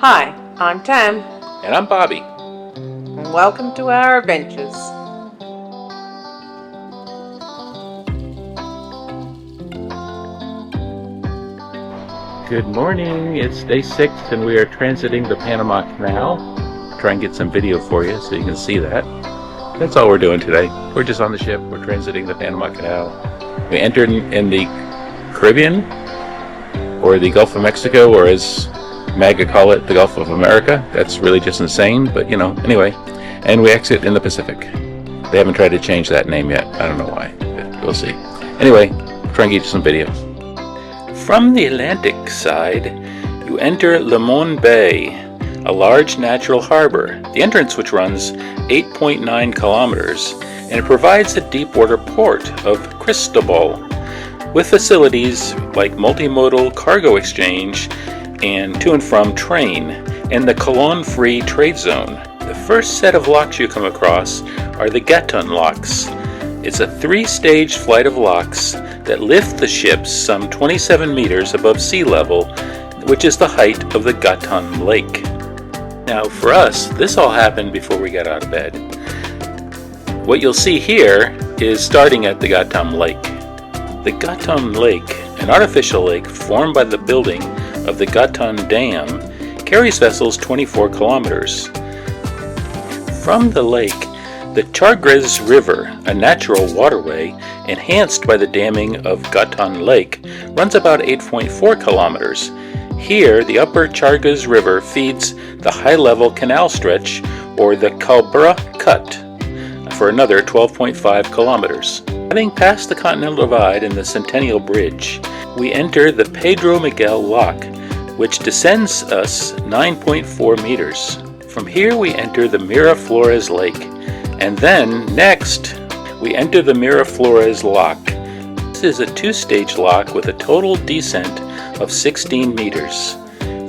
Hi, I'm Tam, And I'm Bobby. and welcome to our adventures. Good morning. It's day 6 and we are transiting the Panama Canal. Try and get some video for you so you can see that. That's all we're doing today. We're just on the ship. We're transiting the Panama Canal. We entered in the Caribbean, or the Gulf of Mexico, or as MAGA call it, the Gulf of America. That's really just insane, but anyway. And we exit in the Pacific. They haven't tried to change that name yet. I don't know why, but we'll see. Anyway, try and get you some video. From the Atlantic side, you enter Limon Bay, a large natural harbor, the entrance which runs 8.9 kilometers, and it provides a deep-water port of Cristobal, with facilities like multimodal cargo exchange and to and from train, and the Colon Free Trade Zone. The first set of locks you come across are the Gatun locks. It's a 3-stage flight of locks that lift the ships some 27 meters above sea level, which is the height of the Gatun Lake. Now for us, this all happened before we got out of bed. What you'll see here is starting at the Gatun Lake. The Gatun Lake, an artificial lake formed by the building of the Gatun Dam, carries vessels 24 kilometers. From the lake, the Chagres River, a natural waterway enhanced by the damming of Gatun Lake, runs about 8.4 kilometers. Here, the upper Chagres River feeds the high-level canal stretch, or the Calbra Cut, for another 12.5 kilometers. Having passed the Continental Divide and the Centennial Bridge, we enter the Pedro Miguel Lock, which descends us 9.4 meters. From here we enter the Miraflores Lake, and then, next, we enter the Miraflores Lock. This is a 2-stage lock with a total descent of 16 meters.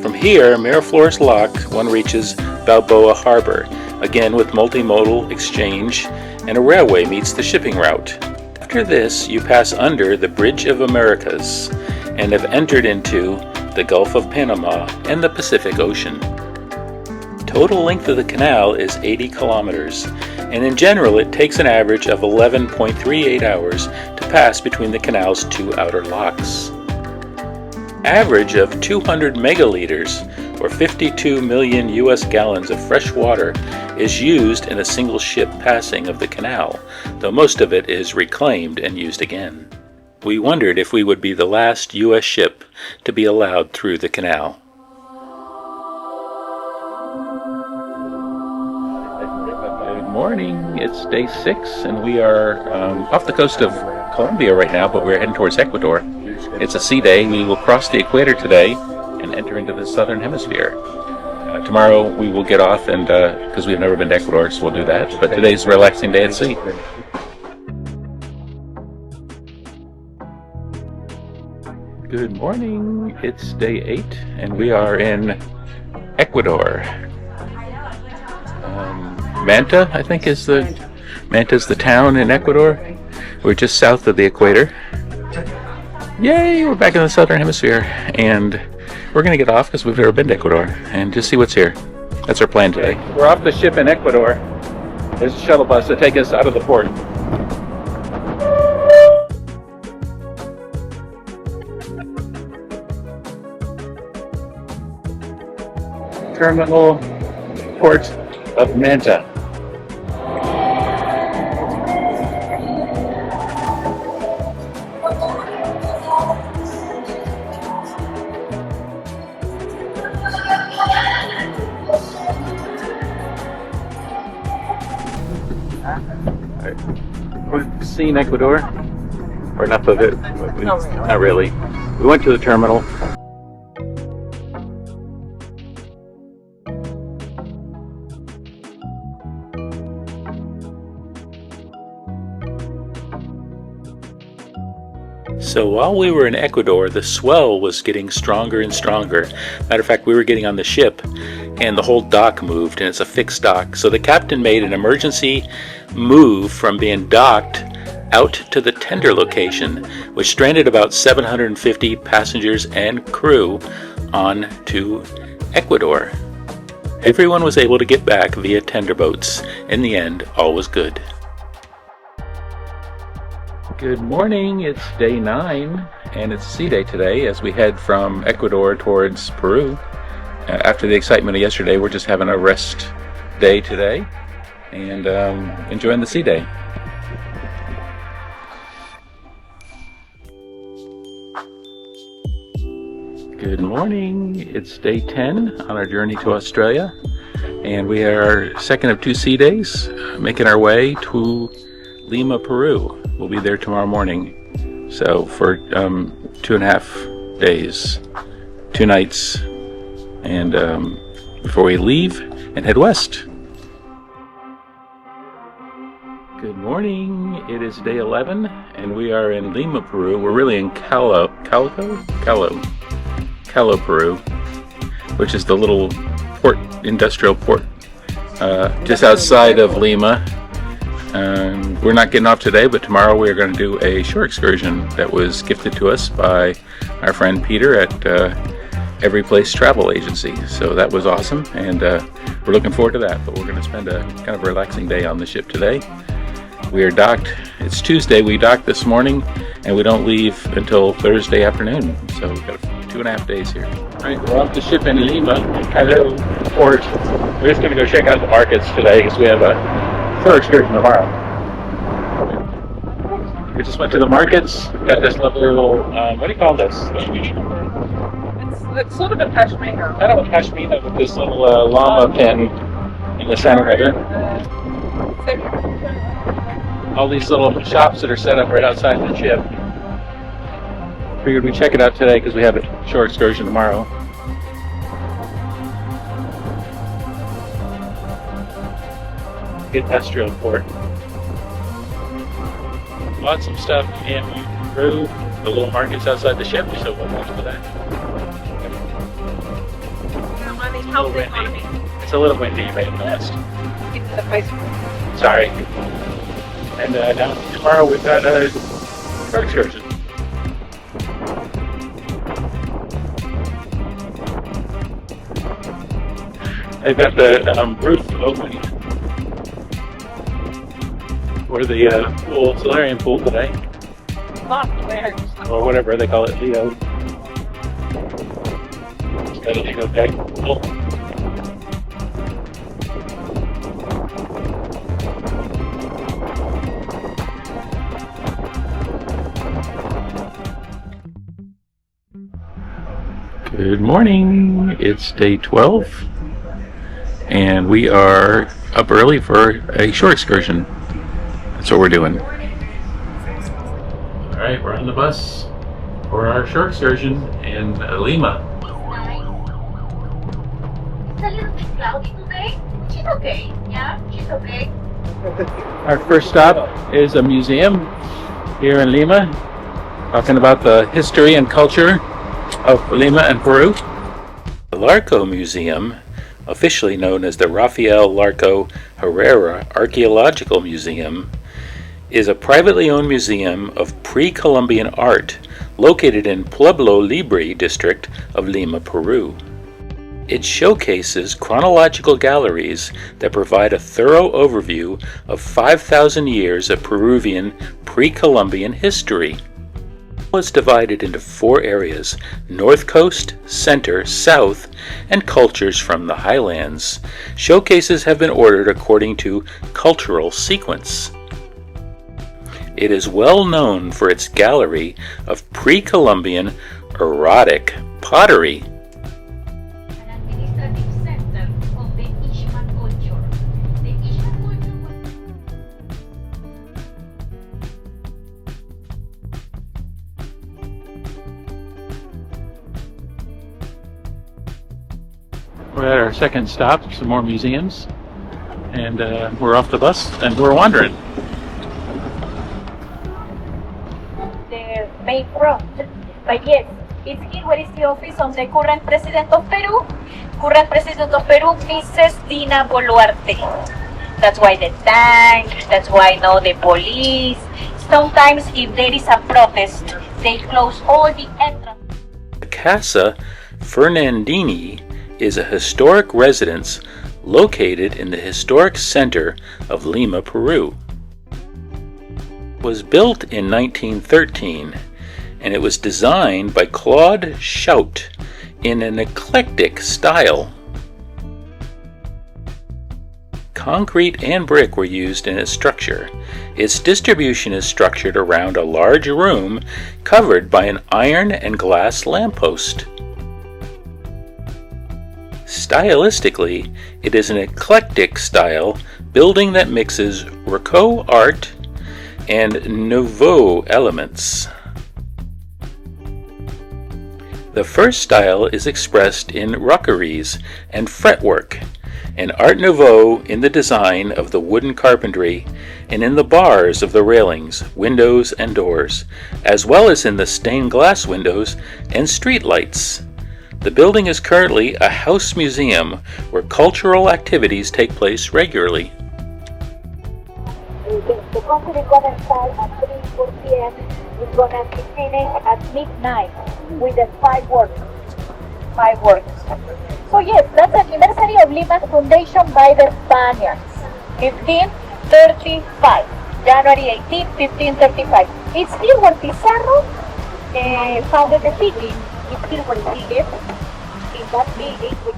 From here, Miraflores Lock, one reaches Balboa Harbor, again with multimodal exchange, and a railway meets the shipping route. After this, you pass under the Bridge of Americas and have entered into the Gulf of Panama and the Pacific Ocean. Total length of the canal is 80 kilometers, and in general it takes an average of 11.38 hours to pass between the canal's 2 outer locks. Average of 200 megaliters, or 52 million US gallons of fresh water, is used in a single ship passing of the canal, though most of it is reclaimed and used again. We wondered if we would be the last US ship to be allowed through the canal. Good morning, it's day 6 and we are off the coast of Colombia right now, but we're heading towards Ecuador. It's a sea day. We will cross the equator today and enter into the southern hemisphere. Tomorrow we will get off, and because we've never been to Ecuador, so we'll do that, but today's a relaxing day at sea. Good morning, it's day 8 and we are in Ecuador. Manta, I think, is Manta's the town in Ecuador. We're just south of the equator. Yay, we're back in the southern hemisphere, and we're going to get off because we've never been to Ecuador and just see what's here. That's our plan today. We're off the ship in Ecuador. There's a shuttle bus to take us out of the port. Terminal port of Manta. We've seen Ecuador, or enough of it. Not really. We went to the terminal. So while we were in Ecuador, the swell was getting stronger and stronger. Matter of fact, we were getting on the ship and the whole dock moved, and it's a fixed dock. So the captain made an emergency move from being docked out to the tender location, which stranded about 750 passengers and crew on to Ecuador. Everyone was able to get back via tender boats. In the end, all was good. Good morning, it's day 9, and it's sea day today as we head from Ecuador towards Peru. After the excitement of yesterday, we're just having a rest day today and enjoying the sea day. Good morning, it's day 10 on our journey to Australia, and we are second of 2 sea days, making our way to Lima, Peru. We'll be there tomorrow morning, so for 2.5 days, 2 nights, and before we leave and head west. Good morning, it is day 11, and we are in Lima, Peru. We're really in Calo, Peru, which is the little industrial port just outside of Lima. We're not getting off today, but tomorrow we're going to do a shore excursion that was gifted to us by our friend Peter at Every Place Travel Agency. So that was awesome, and we're looking forward to that. But we're going to spend a kind of relaxing day on the ship today. We are docked. It's Tuesday. We docked this morning, and we don't leave until Thursday afternoon. So we've got 2.5 days here. All right, we're off the ship in Lima, Canal port. We're just going to go check out the markets today because we have a shore excursion tomorrow. We just went to the markets. We've got this lovely little, what do you call this? It's sort of a pashmina. Kind of a pashmina with this little llama pin in the center of it. All these little shops that are set up right outside the ship. Figured we'd check it out today because we have a shore excursion tomorrow. Industrial port. Lots of stuff in Peru, the little markets outside the ship, so we'll watch for that. It's a little windy, you may have noticed. Sorry. And now tomorrow we've got a shore excursion. They've got the roof open for the solarium pool today. Or whatever they call it, Leo. Just got a Lego deck pool. Good morning, it's day 12, and we are up early for a shore excursion. That's what we're doing. Alright, we're on the bus for our shore excursion in Lima. It's a little bit cloudy today. She's okay. Yeah, she's okay. Our first stop is a museum here in Lima, talking about the history and culture of Lima and Peru. The Larco Museum, officially known as the Rafael Larco Herrera Archaeological Museum, is a privately owned museum of pre-Columbian art located in Pueblo Libre district of Lima, Peru. It showcases chronological galleries that provide a thorough overview of 5,000 years of Peruvian pre-Columbian history. It's divided into 4 areas: North Coast, Center, South, and cultures from the highlands. Showcases have been ordered according to cultural sequence. It is well known for its gallery of pre-Columbian erotic pottery. An administrative center of the Ishman culture. The Ishman culture was... We're at our second stop, some more museums, and we're off the bus and we're wandering. The main front. But yes, it's here where is the office of the current president of Peru. Current president of Peru, Mrs. Dina Boluarte. That's why the tank, that's why now the police. Sometimes if there is a protest, they close all the entrances. Casa Fernandini is a historic residence located in the historic center of Lima, Peru. It was built in 1913, and it was designed by Claude Schout in an eclectic style. Concrete and brick were used in its structure. Its distribution is structured around a large room covered by an iron and glass lamppost. Stylistically, it is an eclectic style building that mixes Rococo art and Nouveau elements. The first style is expressed in roqueries and fretwork, and Art Nouveau in the design of the wooden carpentry and in the bars of the railings, windows, and doors, as well as in the stained glass windows and street lights. The building is currently a house museum where cultural activities take place regularly. The concert is going to start at 3 p.m. It's going to be finished at midnight with the fireworks. So yes, that's the anniversary of Lima's foundation by the Spaniards. 1535. January 18, 1535. It's here where Pizarro founded the city. It's here where he lived in that building, which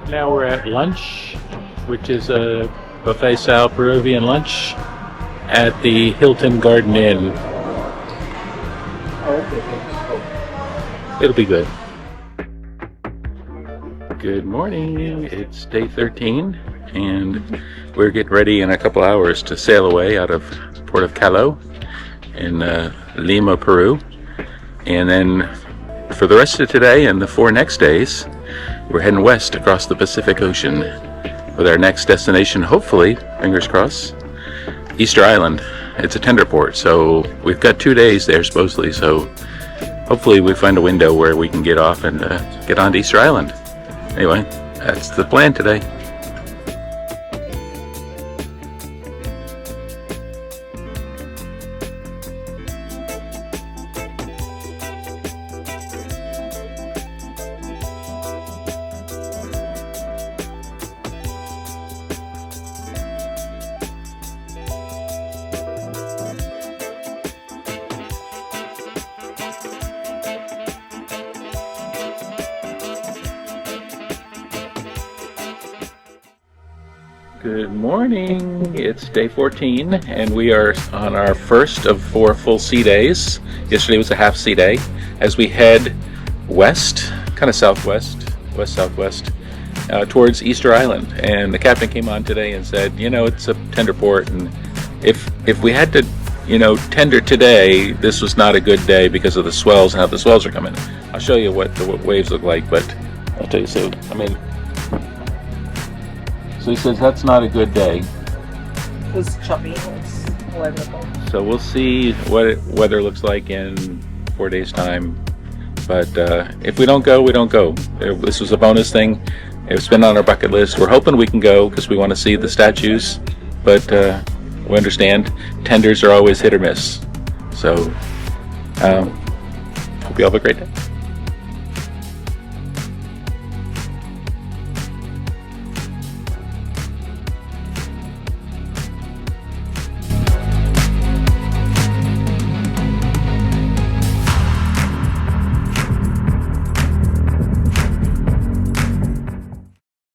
is... Now we're at lunch, which is a buffet style Peruvian lunch at the Hilton Garden Inn. It'll be good. Good morning. It's day 13 and we're getting ready in a couple hours to sail away out of Port of Callao in Lima, Peru. And then for the rest of today and the 4 next days, we're heading west across the Pacific Ocean with our next destination, hopefully, fingers crossed, Easter Island. It's a tender port, so we've got 2 days there supposedly, so hopefully we find a window where we can get off and get on to Easter Island. Anyway, that's the plan today. Good morning. It's day 14 and we are on our first of 4 full sea days. Yesterday was a half sea day as we head west, kind of southwest, west-southwest, towards Easter Island. And the captain came on today and said, you know, it's a tender port, and if we had to, you know, tender today, this was not a good day because of the swells and how the swells are coming. I'll show you what the waves look like, but I'll tell you soon. So he says that's not a good day. It's choppy. It's weatherable. So we'll see what weather looks like in 4 days' time. But if we don't go, we don't go. This was a bonus thing. It's been on our bucket list. We're hoping we can go because we want to see the statues. But we understand tenders are always hit or miss. So hope you all have a great day.